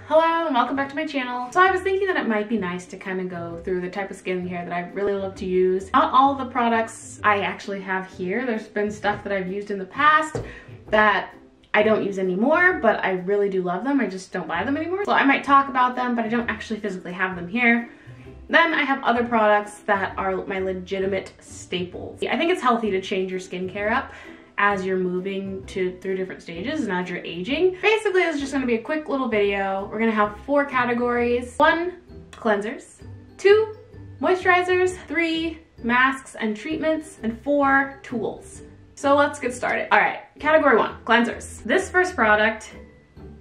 Hello and welcome back to my channel. So I was thinking that it might be nice to kind of go through the type of skincare that I really love to use. Not all the products I actually have here. There's been stuff that I've used in the past that I don't use anymore, but I really do love them. I just don't buy them anymore. So I might talk about them, but I don't actually physically have them here. Then I have other products that are my legitimate staples. I think it's healthy to change your skincare up as you're moving through different stages and as you're aging. Basically, it's just gonna be a quick little video. We're gonna have 4 categories. 1, cleansers. 2, moisturizers. 3, masks and treatments. And 4, tools. So let's get started. All right, category 1, cleansers. This first product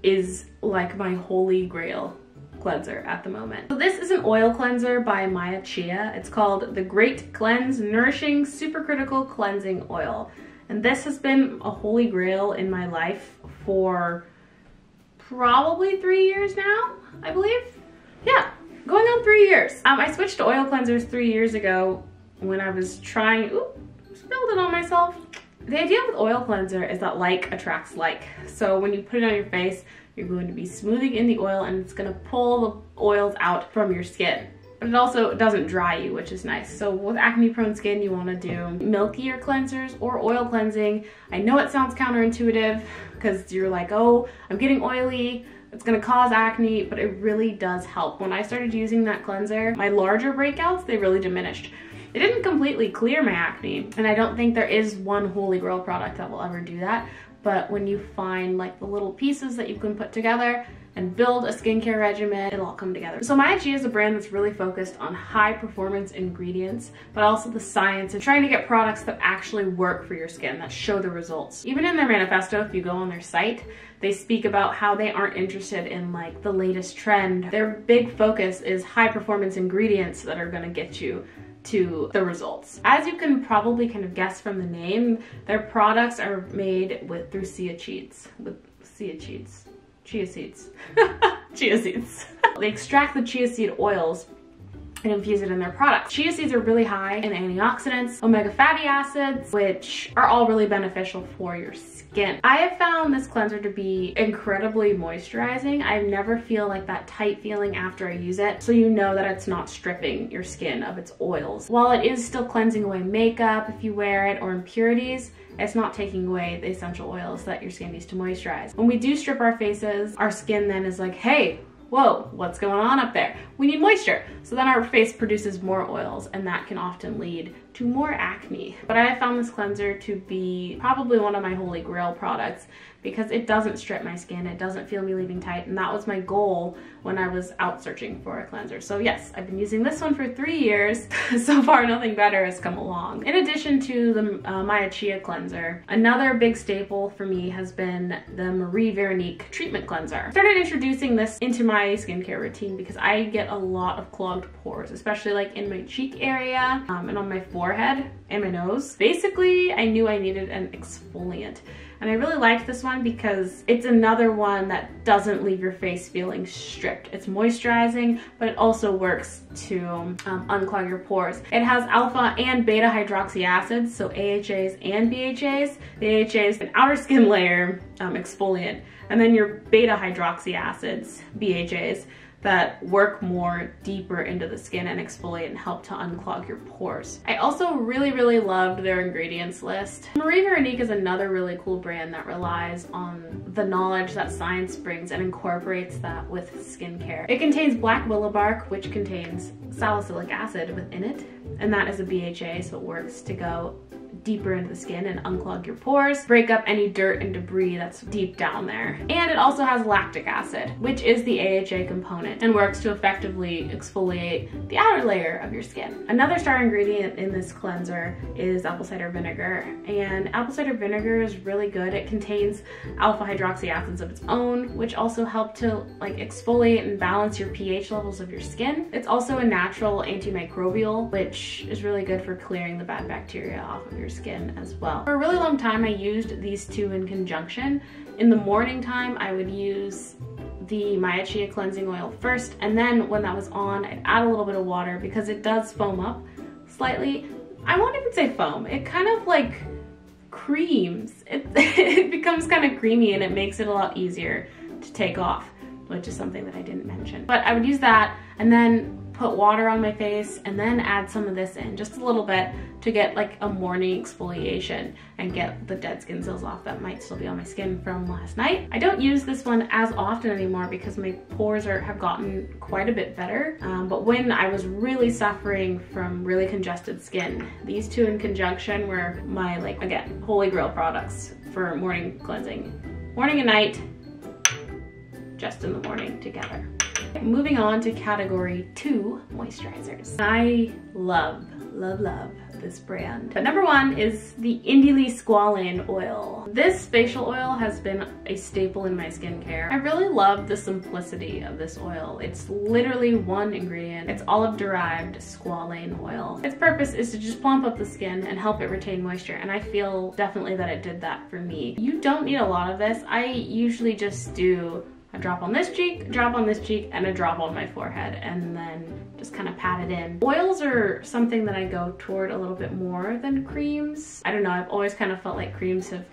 is like my holy grail cleanser at the moment. So this is an oil cleanser by Chia. It's called the Great Cleanse Nourishing Supercritical Cleansing Oil. And this has been a holy grail in my life for probably 3 years now, I believe. Yeah, going on 3 years. I switched to oil cleansers 3 years ago when I was trying, spilled it on myself. The idea with oil cleanser is that like attracts like. So when you put it on your face, you're going to be smoothing in the oil and it's gonna pull the oils out from your skin. But it also doesn't dry you, which is nice. So with acne prone skin, you wanna do milkier cleansers or oil cleansing. I know it sounds counterintuitive because you're like, oh, I'm getting oily, it's gonna cause acne, but it really does help. When I started using that cleanser, my larger breakouts, they really diminished. It didn't completely clear my acne, and I don't think there is one holy grail product that will ever do that. But when you find like the little pieces that you can put together and build a skincare regimen, it'll all come together. So Chia is a brand that's really focused on high performance ingredients, but also the science and trying to get products that actually work for your skin, that show the results. Even in their manifesto, if you go on their site, they speak about how they aren't interested in like the latest trend. Their big focus is high performance ingredients that are gonna get you to the results. As you can probably kind of guess from the name, their products are made through chia seeds. Chia seeds. They extract the chia seed oils and infuse it in their products. Chia seeds are really high in antioxidants, omega fatty acids, which are all really beneficial for your skin. I have found this cleanser to be incredibly moisturizing. I never feel like that tight feeling after I use it, so you know that it's not stripping your skin of its oils. While it is still cleansing away makeup if you wear it or impurities, it's not taking away the essential oils that your skin needs to moisturize. When we do strip our faces, our skin then is like, hey, whoa, what's going on up there? We need moisture. So then our face produces more oils and that can often lead to more acne. But I have found this cleanser to be probably one of my holy grail products because it doesn't strip my skin, it doesn't feel me leaving tight, and that was my goal when I was out searching for a cleanser. So yes, I've been using this one for 3 years. So far, nothing better has come along. In addition to the Chia cleanser, another big staple for me has been the Veronique treatment cleanser. I started introducing this into my skincare routine because I get a lot of clogged pores, especially like in my cheek area and on my forehead and my nose. Basically, I knew I needed an exfoliant. And I really liked this one because it's another one that doesn't leave your face feeling stripped. It's moisturizing, but it also works to unclog your pores. It has alpha and beta hydroxy acids, so AHAs and BHAs. The AHAs, an outer skin layer exfoliant, and then your beta hydroxy acids, BHAs, that work more deeper into the skin and exfoliate and help to unclog your pores. I also really loved their ingredients list. Veronique is another really cool brand that relies on the knowledge that science brings and incorporates that with skincare. It contains black willow bark, which contains salicylic acid within it, and that is a BHA, so it works to go deeper into the skin and unclog your pores, break up any dirt and debris that's deep down there. And it also has lactic acid, which is the AHA component, and works to effectively exfoliate the outer layer of your skin. Another star ingredient in this cleanser is apple cider vinegar, and apple cider vinegar is really good. It contains alpha hydroxy acids of its own, which also help to like exfoliate and balance your pH levels of your skin. It's also a natural antimicrobial, which is really good for clearing the bad bacteria off of your skin as well. For a really long time, I used these two in conjunction. In the morning time, I would use the Chia cleansing oil first, and then when that was on, I'd add a little bit of water because it does foam up slightly. I won't even say foam, it kind of like creams. It becomes kind of creamy and it makes it a lot easier to take off. which is something that I didn't mention. But I would use that and then put water on my face and then add some of this in, just a little bit, to get like a morning exfoliation and get the dead skin cells off that might still be on my skin from last night. I don't use this one as often anymore because my pores have gotten quite a bit better. But when I was really suffering from really congested skin, these two in conjunction were my, like, again, holy grail products for morning cleansing. Morning and night, just in the morning together. Moving on to category 2, moisturizers. I love this brand. But number 1 is the Lee Squalane Oil. This facial oil has been a staple in my skincare. I really love the simplicity of this oil. It's literally one ingredient. It's olive-derived squalane oil. Its purpose is to just plump up the skin and help it retain moisture, and I feel definitely that it did that for me. You don't need a lot of this. I usually just do a drop on this cheek, a drop on this cheek, and a drop on my forehead, and then just kind of pat it in. Oils are something that I go toward a little bit more than creams. I don't know, I've always kind of felt like creams have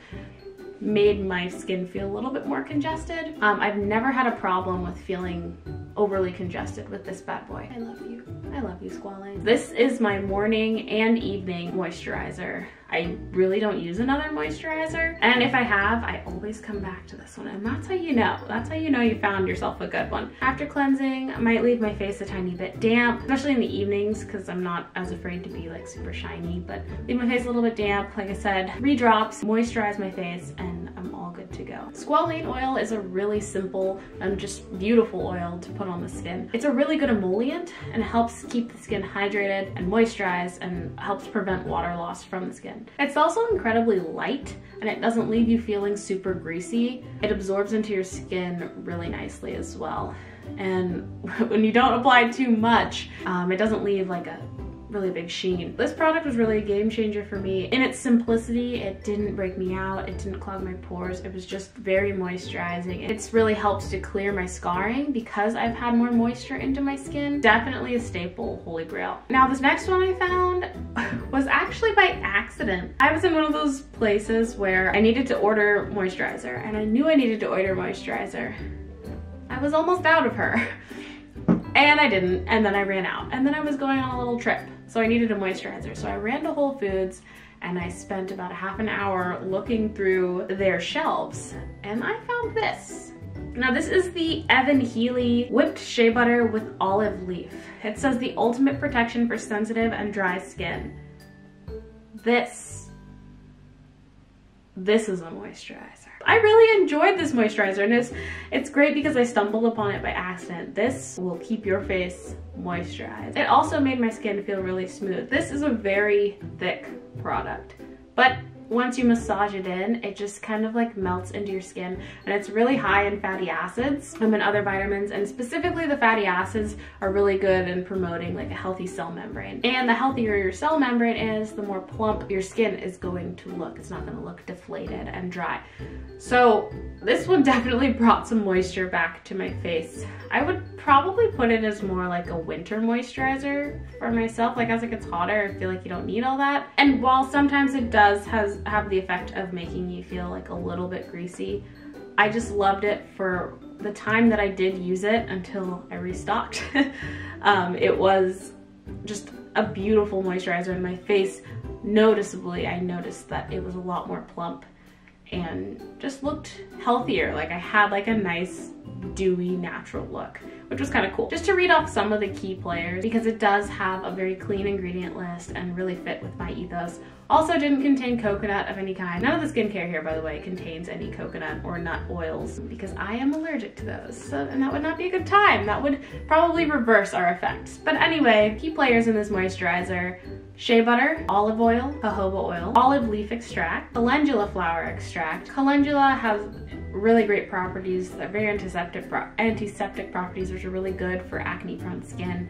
made my skin feel a little bit more congested. I've never had a problem with feeling overly congested with this bad boy. I love you. I love you, Squalane. This is my morning and evening moisturizer. I really don't use another moisturizer, and if I have, I always come back to this one, and that's how you know. That's how you know you found yourself a good one. After cleansing, I might leave my face a tiny bit damp, especially in the evenings, because I'm not as afraid to be like super shiny, but leave my face a little bit damp. Like I said, 3 drops, moisturize my face, and I'm all good to go. Squalane oil is a really simple and just beautiful oil to put on the skin. It's a really good emollient, and it helps keep the skin hydrated and moisturized, and helps prevent water loss from the skin. It's also incredibly light, and it doesn't leave you feeling super greasy. It absorbs into your skin really nicely as well. And when you don't apply too much, it doesn't leave like a really big sheen. This product was really a game changer for me. In its simplicity, it didn't break me out, it didn't clog my pores, it was just very moisturizing. It's really helped to clear my scarring because I've had more moisture into my skin. Definitely a staple, holy grail. Now this next one I found was actually by accident. I was in one of those places where I needed to order moisturizer, and I knew I needed to order moisturizer. I was almost out of her. And I didn't, and then I ran out. And then I was going on a little trip, so I needed a moisturizer. So I ran to Whole Foods, and I spent about a half an hour looking through their shelves, and I found this. Now this is the Healy Whipped Shea Butter with Olive Leaf. It says the ultimate protection for sensitive and dry skin. This is a moisturizer. I really enjoyed this moisturizer, and it's great because I stumbled upon it by accident. This will keep your face moisturized. It also made my skin feel really smooth. This is a very thick product, but once you massage it in, it just kind of like melts into your skin, and it's really high in fatty acids and other vitamins, and specifically the fatty acids are really good in promoting like a healthy cell membrane. And the healthier your cell membrane is, the more plump your skin is going to look. It's not going to look deflated and dry. So this one definitely brought some moisture back to my face. I would probably put it as more like a winter moisturizer for myself. Like as it gets hotter, I feel like you don't need all that. And while sometimes it does have the effect of making you feel like a little bit greasy, I just loved it for the time that I did use it until I restocked. It was just a beautiful moisturizer, and my face, noticeably, I noticed that it was a lot more plump and just looked healthier. Like I had like a nice dewy natural look, which was kind of cool. Just to read off some of the key players, because it does have a very clean ingredient list and really fit with my ethos. Also didn't contain coconut of any kind. None of the skincare here, by the way, contains any coconut or nut oils because I am allergic to those. And that would not be a good time. That would probably reverse our effects. But anyway, key players in this moisturizer: shea butter, olive oil, jojoba oil, olive leaf extract, calendula flower extract. Calendula has really great properties. They're very antiseptic properties, which are really good for acne prone skin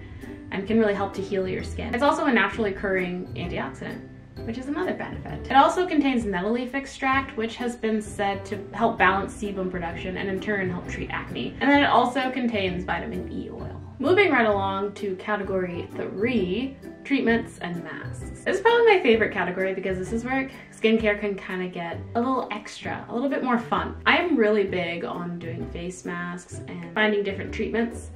and can really help to heal your skin. It's also a naturally occurring antioxidant, which is another benefit. It also contains nettle leaf extract, which has been said to help balance sebum production and in turn help treat acne. And then it also contains vitamin E oil, Moving right along to category 3, treatments and masks. This is probably my favorite category because this is where skincare can kind of get a little extra, a little bit more fun. I am really big on doing face masks and finding different treatments,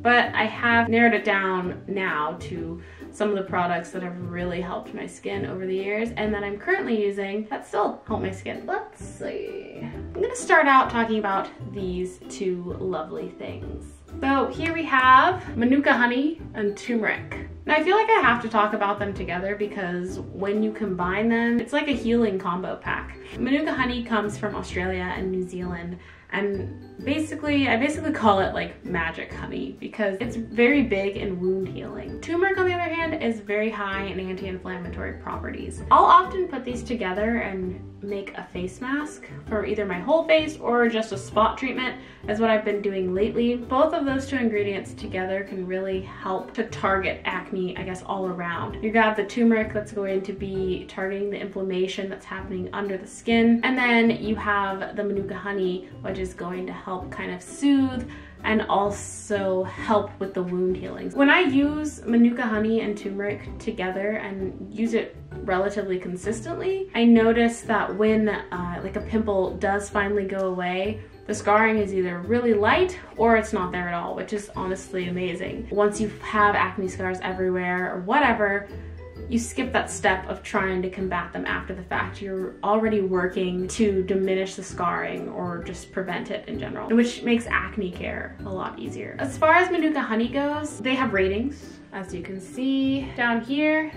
but I have narrowed it down now to some of the products that have really helped my skin over the years and that I'm currently using that still help my skin. Let's see. I'm gonna start out talking about these two lovely things. So here we have Manuka honey and turmeric. Now I feel like I have to talk about them together because when you combine them, it's like a healing combo pack. Manuka honey comes from Australia and New Zealand, and I basically call it like magic honey because it's very big in wound healing. Turmeric, on the other hand, is very high in anti-inflammatory properties. I'll often put these together and make a face mask for either my whole face or just a spot treatment, is what I've been doing lately. Both of those two ingredients together can really help to target acne, I guess, all around. You got the turmeric that's going to be targeting the inflammation that's happening under the skin, and then you have the Manuka honey, which is going to help kind of soothe and also help with the wound healing. When I use Manuka honey and turmeric together and use it relatively consistently, I notice that when like a pimple does finally go away, the scarring is either really light or it's not there at all, which is honestly amazing. Once you have acne scars everywhere or whatever, you skip that step of trying to combat them after the fact. You're already working to diminish the scarring or just prevent it in general, which makes acne care a lot easier. As far as Manuka honey goes, they have ratings, as you can see down here.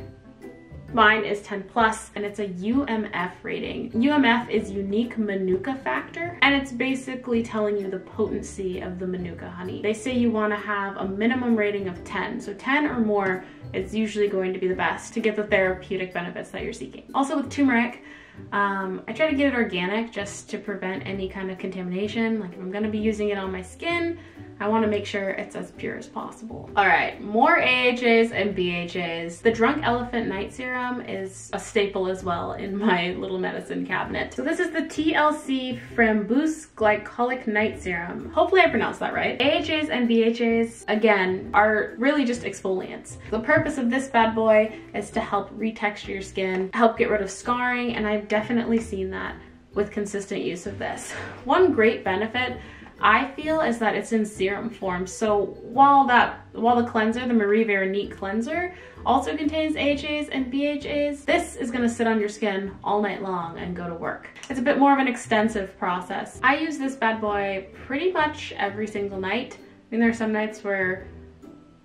Mine is 10+, and it's a UMF rating. UMF is unique Manuka factor, and it's basically telling you the potency of the Manuka honey. They say you want to have a minimum rating of 10, so 10 or more is usually going to be the best to get the therapeutic benefits that you're seeking. Also with turmeric, I try to get it organic just to prevent any kind of contamination. Like if I'm gonna be using it on my skin, I wanna make sure it's as pure as possible. All right, more AHAs and BHAs. The Drunk Elephant Night Serum is a staple as well in my little medicine cabinet. So this is the T.L.C. Framboos Glycolic Night Serum. Hopefully I pronounced that right. AHAs and BHAs, again, are really just exfoliants. The purpose of this bad boy is to help retexture your skin, help get rid of scarring, and I've definitely seen that with consistent use of this. One great benefit I feel is that it's in serum form. So while the cleanser, the Veronique cleanser, also contains AHAs and BHAs, this is gonna sit on your skin all night long and go to work. It's a bit more of an extensive process. I use this bad boy pretty much every single night. I mean, there are some nights where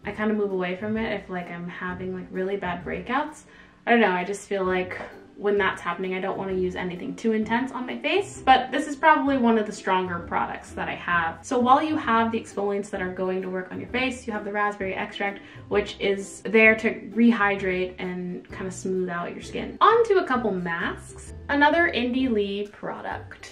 I kind of move away from it if like I'm having like really bad breakouts. I don't know, I just feel like when that's happening, I don't want to use anything too intense on my face, but this is probably one of the stronger products that I have. So while you have the exfoliants that are going to work on your face, you have the raspberry extract, which is there to rehydrate and kind of smooth out your skin. On to a couple masks. Another Indie Lee product.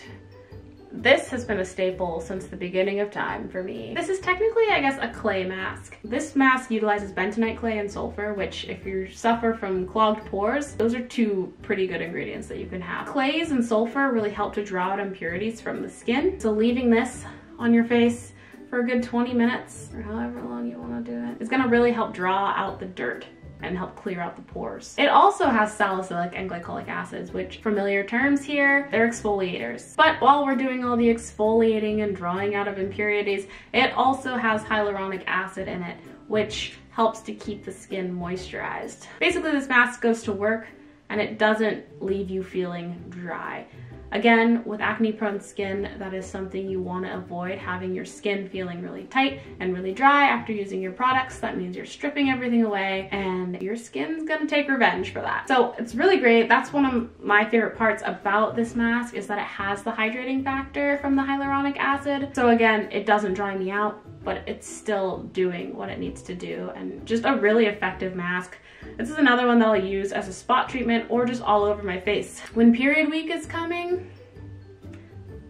This has been a staple since the beginning of time for me. This is technically, I guess, a clay mask. This mask utilizes bentonite clay and sulfur, which if you suffer from clogged pores, those are two pretty good ingredients that you can have. Clays and sulfur really help to draw out impurities from the skin. So leaving this on your face for a good 20 minutes or however long you want to do it, it's gonna really help draw out the dirt and help clear out the pores. It also has salicylic and glycolic acids, which, familiar terms here, they're exfoliators. But while we're doing all the exfoliating and drawing out of impurities, it also has hyaluronic acid in it, which helps to keep the skin moisturized. Basically, this mask goes to work and it doesn't leave you feeling dry. Again, with acne-prone skin, that is something you want to avoid, having your skin feeling really tight and really dry after using your products. That means you're stripping everything away and your skin's gonna take revenge for that. So it's really great. That's one of my favorite parts about this mask, is that it has the hydrating factor from the hyaluronic acid. So again, it doesn't dry me out, but it's still doing what it needs to do, and just a really effective mask. This is another one that I'll use as a spot treatment or just all over my face. When period week is coming,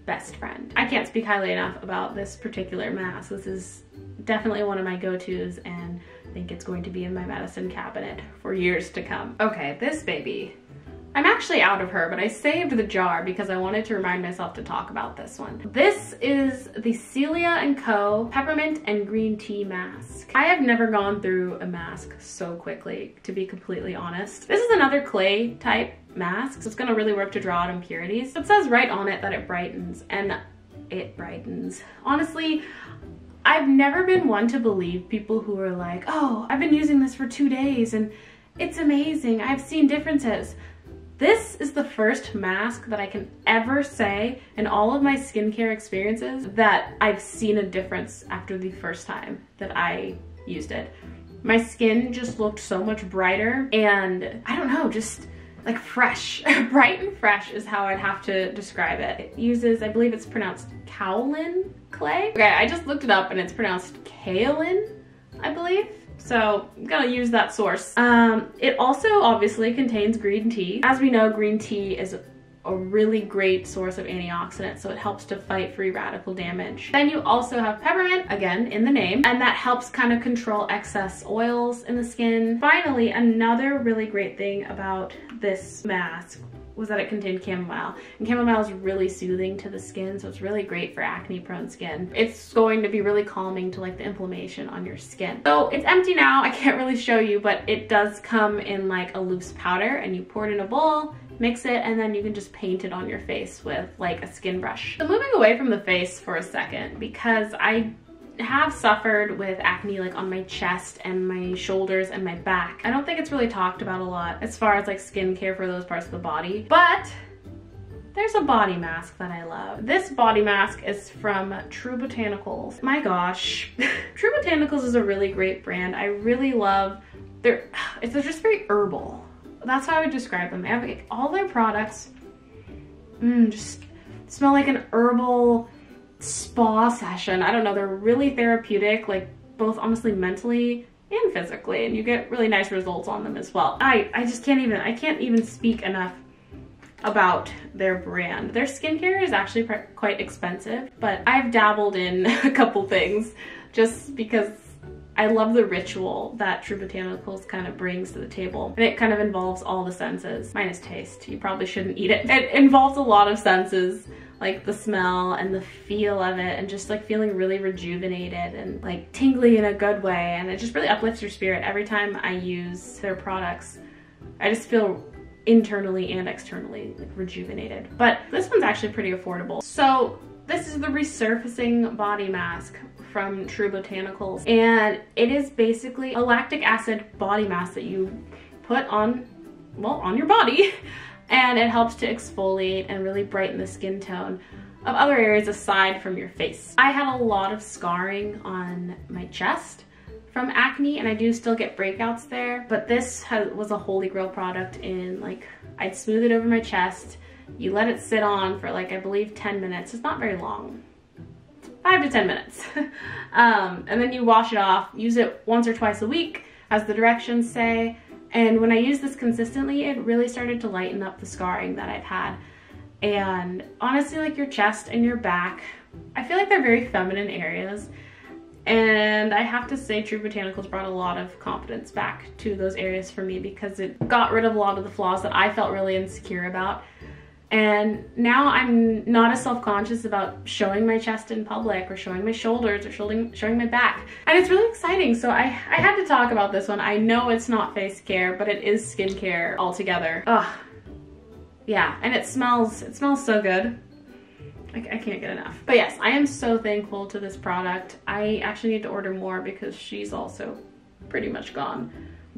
best friend. I can't speak highly enough about this particular mask. This is definitely one of my go-tos, and I think it's going to be in my medicine cabinet for years to come. Okay, this baby. I'm actually out of her, but I saved the jar because I wanted to remind myself to talk about this one. This is the Selia & Co. Peppermint and Green Tea Mask. I have never gone through a mask so quickly, to be completely honest. This is another clay type mask, so it's gonna really work to draw out impurities. It says right on it that it brightens, and it brightens. Honestly, I've never been one to believe people who are like, oh, I've been using this for 2 days and it's amazing, I've seen differences. This is the first mask that I can ever say in all of my skincare experiences that I've seen a difference after the first time that I used it. My skin just looked so much brighter and I don't know, just like fresh. Bright and fresh is how I'd have to describe it. It uses, I believe it's pronounced kaolin clay. Okay, I just looked it up and it's pronounced kaolin, I believe. So I'm gonna use that source. It also obviously contains green tea. As we know, green tea is a really great source of antioxidants, so it helps to fight free radical damage. Then you also have peppermint, again in the name, and that helps kind of control excess oils in the skin. Finally, another really great thing about this mask was that it contained chamomile, and chamomile is really soothing to the skin, so it's really great for acne prone skin. It's going to be really calming to like the inflammation on your skin. So it's empty now, I can't really show you, but it does come in like a loose powder, and you pour it in a bowl, mix it, and then you can just paint it on your face with like a skin brush. So moving away from the face for a second, because I have suffered with acne like on my chest and my shoulders and my back. I don't think it's really talked about a lot as far as like skincare for those parts of the body, but there's a body mask that I love. This body mask is from True Botanicals. My gosh, True Botanicals is a really great brand. I really love they're just very herbal. That's how I would describe them. They have like, all their products just smell like an herbal spa session. I don't know, they're really therapeutic, like both honestly mentally and physically, and you get really nice results on them as well. I can't even speak enough about their brand. Their skincare is actually quite expensive, but I've dabbled in a couple things just because I love the ritual that True Botanicals kind of brings to the table. And it kind of involves all the senses, minus taste. You probably shouldn't eat it. It involves a lot of senses, like the smell and the feel of it, and just like feeling really rejuvenated and like tingly in a good way. And it just really uplifts your spirit. Every time I use their products, I just feel internally and externally like rejuvenated. But this one's actually pretty affordable. So this is the Resurfacing body mask from True Botanicals, and it is basically a lactic acid body mask that you put on, well, on your body, and it helps to exfoliate and really brighten the skin tone of other areas aside from your face. I had a lot of scarring on my chest from acne, and I do still get breakouts there, but this was a holy grail product in like, I'd smooth it over my chest, you let it sit on for like, I believe 10 minutes. It's not very long. 5 to 10 minutes. And then you wash it off, use it once or twice a week as the directions say. And when I use this consistently, it really started to lighten up the scarring that I've had. And honestly, like your chest and your back, I feel like they're very feminine areas. And I have to say True Botanicals brought a lot of confidence back to those areas for me, because it got rid of a lot of the flaws that I felt really insecure about. And now I'm not as self-conscious about showing my chest in public or showing my shoulders or showing my back. And it's really exciting. So I had to talk about this one. I know it's not face care, but it is skincare altogether. Ugh. Yeah, and it smells so good. I can't get enough. But yes, I am so thankful to this product. I actually need to order more because she's also pretty much gone.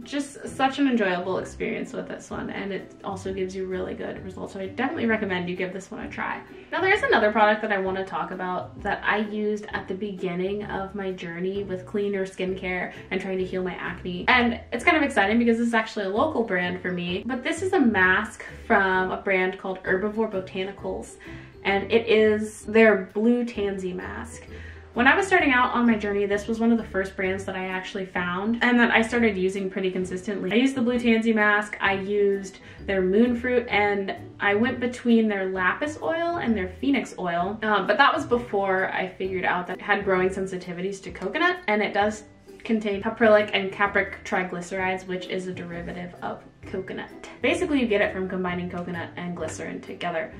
Just such an enjoyable experience with this one, and it also gives you really good results, so I definitely recommend you give this one a try. Now there's another product that I want to talk about that I used at the beginning of my journey with cleaner skincare and trying to heal my acne, and it's kind of exciting because this is actually a local brand for me, but this is a mask from a brand called Herbivore Botanicals, and it is their blue Tansy mask. When I was starting out on my journey, this was one of the first brands that I actually found and that I started using pretty consistently. I used the blue Tansy mask, I used their moon fruit, and I went between their lapis oil and their phoenix oil. But that was before I figured out that it had growing sensitivities to coconut, and it does contain caprylic and capric triglycerides, which is a derivative of coconut. Basically, you get it from combining coconut and glycerin together.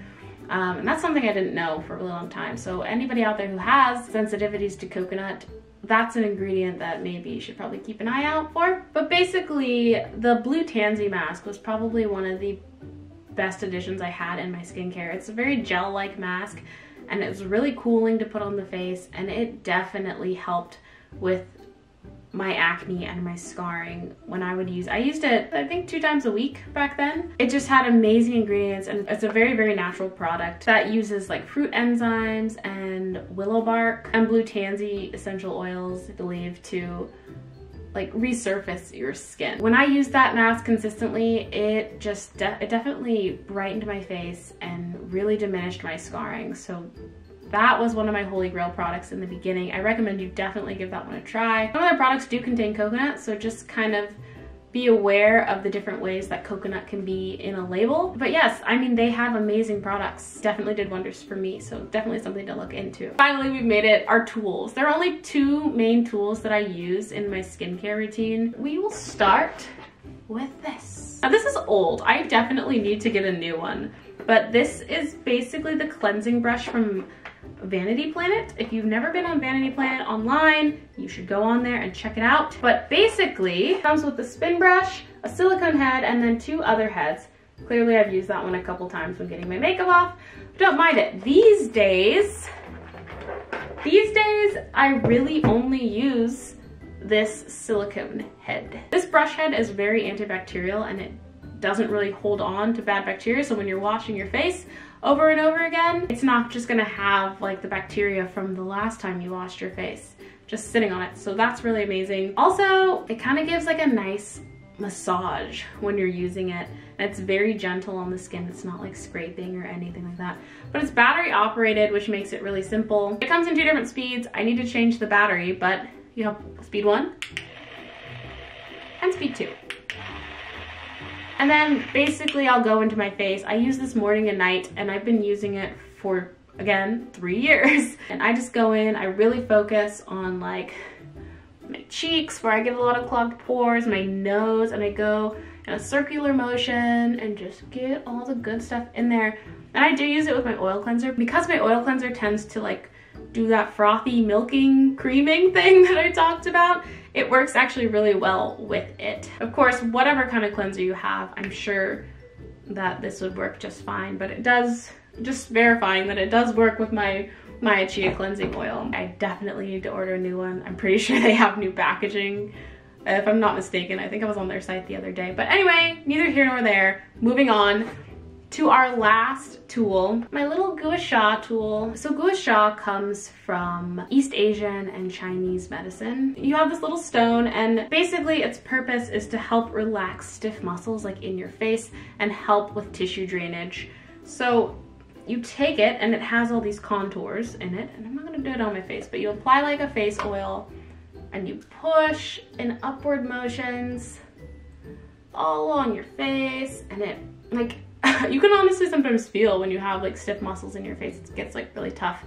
And that's something I didn't know for a really long time. So anybody out there who has sensitivities to coconut, that's an ingredient that maybe you should probably keep an eye out for. But basically, the blue Tansy mask was probably one of the best additions I had in my skincare. It's a very gel-like mask, and it was really cooling to put on the face, and it definitely helped with my acne and my scarring when I used it I think 2 times a week back then. It just had amazing ingredients, and it's a very, very natural product that uses like fruit enzymes and willow bark and blue tansy essential oils, I believe, to like resurface your skin. When I used that mask consistently, it just it definitely brightened my face and really diminished my scarring. So that was one of my holy grail products in the beginning. I recommend you definitely give that one a try. Some of their products do contain coconut, so just kind of be aware of the different ways that coconut can be in a label. But yes, I mean, they have amazing products. Definitely did wonders for me, so definitely something to look into. Finally, we've made it, our tools. There are only 2 main tools that I use in my skincare routine. We will start with this. Now, this is old. I definitely need to get a new one, but this is basically the cleansing brush from Vanity Planet. If you've never been on Vanity Planet online, you should go on there and check it out. But basically, it comes with a spin brush, a silicone head, and then 2 other heads. Clearly, I've used that one a couple times when getting my makeup off. Don't mind it. These days, I really only use this silicone head. This brush head is very antibacterial, and it doesn't really hold on to bad bacteria. So when you're washing your face over and over again, it's not just gonna have like the bacteria from the last time you washed your face just sitting on it. So that's really amazing. Also, it kind of gives like a nice massage when you're using it. And it's very gentle on the skin. It's not like scraping or anything like that. But it's battery operated, which makes it really simple. It comes in 2 different speeds. I need to change the battery, but you have speed 1 and speed 2. And then basically I'll go into my face. I use this morning and night, and I've been using it for, again, 3 years. And I just go in, I really focus on like my cheeks where I get a lot of clogged pores, my nose, and I go in a circular motion and just get all the good stuff in there. And I do use it with my oil cleanser, because my oil cleanser tends to like do that frothy milking, creaming thing that I talked about. It works actually really well with it. Of course, whatever kind of cleanser you have, I'm sure that this would work just fine, but it does, just verifying that it does work with my Chia cleansing oil. I definitely need to order a new one. I'm pretty sure they have new packaging, if I'm not mistaken. I think I was on their site the other day. But anyway, neither here nor there. Moving on to our last tool, my little Gua Sha tool. So Gua Sha comes from East Asian and Chinese medicine. You have this little stone, and basically its purpose is to help relax stiff muscles like in your face and help with tissue drainage. So you take it, and it has all these contours in it, and I'm not gonna do it on my face, but you apply like a face oil and you push in upward motions all along your face, and it like, you can honestly sometimes feel when you have like stiff muscles in your face, it gets like really tough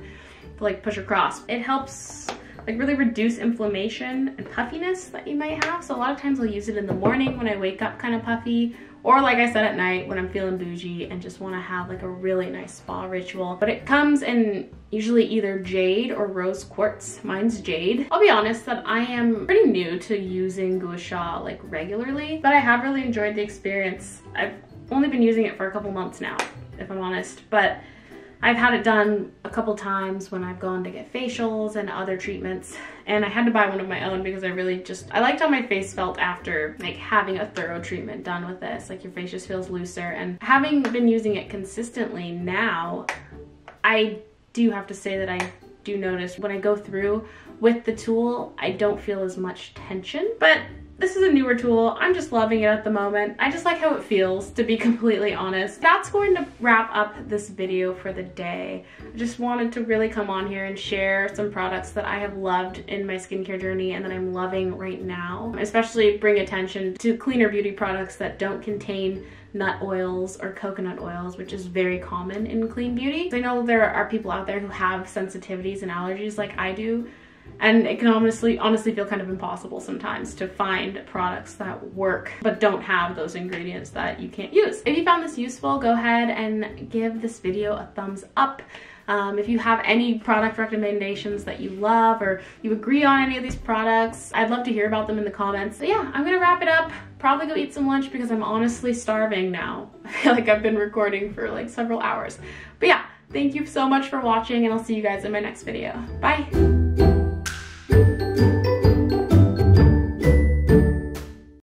to like push across. It helps like really reduce inflammation and puffiness that you might have. So a lot of times I'll use it in the morning when I wake up kind of puffy, or like I said, at night when I'm feeling bougie and just want to have like a really nice spa ritual. But it comes in usually either jade or rose quartz. Mine's jade. I'll be honest that I am pretty new to using Gua Sha like regularly, but I have really enjoyed the experience. I've only been using it for a couple months now, if I'm honest, but I've had it done a couple times when I've gone to get facials and other treatments, and I had to buy one of my own because I liked how my face felt after like having a thorough treatment done with this. Like your face just feels looser, and having been using it consistently now, I do have to say that I do notice when I go through with the tool, I don't feel as much tension. But this is a newer tool. I'm just loving it at the moment. I just like how it feels, to be completely honest. That's going to wrap up this video for the day. I just wanted to really come on here and share some products that I have loved in my skincare journey and that I'm loving right now. Especially bring attention to cleaner beauty products that don't contain nut oils or coconut oils, which is very common in clean beauty. I know there are people out there who have sensitivities and allergies like I do, And it can honestly feel kind of impossible sometimes to find products that work but don't have those ingredients that you can't use. If you found this useful, go ahead and give this video a thumbs up. If you have any product recommendations that you love or you agree on any of these products, I'd love to hear about them in the comments. So yeah, I'm gonna wrap it up, probably go eat some lunch because I'm honestly starving now. I feel like I've been recording for like several hours. But yeah, thank you so much for watching and I'll see you guys in my next video. Bye!